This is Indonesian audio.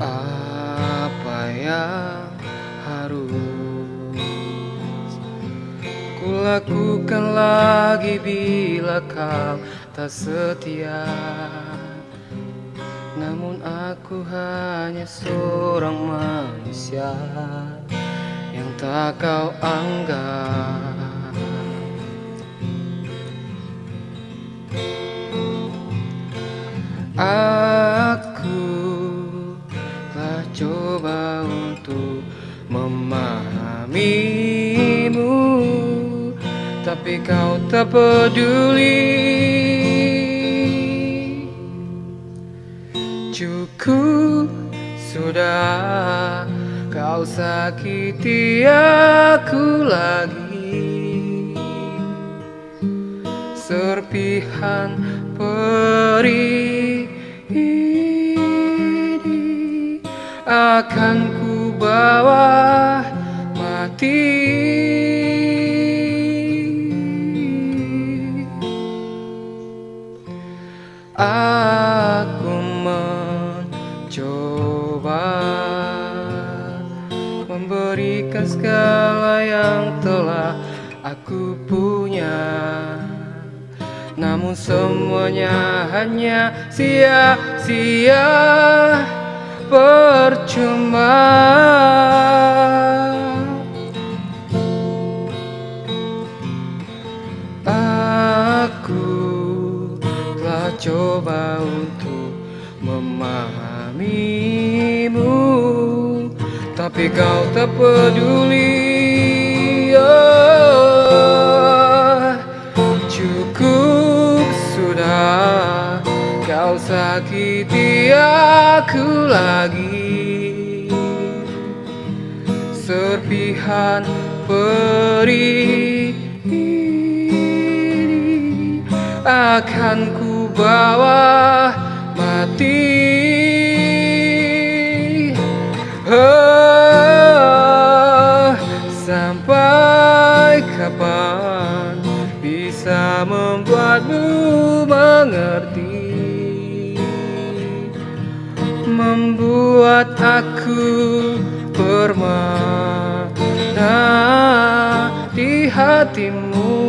Apa yang harus kulakukan lagi bila kau tak setia? Namun aku hanya seorang manusia yang tak kau anggap. Aku telah coba untuk memahamimu, tapi kau tak peduli. Cukup sudah, kau sakiti aku lagi. Serpihan perih ini akan ku bawa mati. Aku mencoba memberikan segala yang telah aku punya, namun semuanya hanya sia-sia, percuma. Aku telah coba untuk memahamimu, tapi kau tak peduli. Oh, cukup sudah, kau sakiti aku lagi. Serpihan perih ini akan ku bawa mati. Oh, sampai kapan bisa membuatmu mengerti, membuat aku permana di hatimu.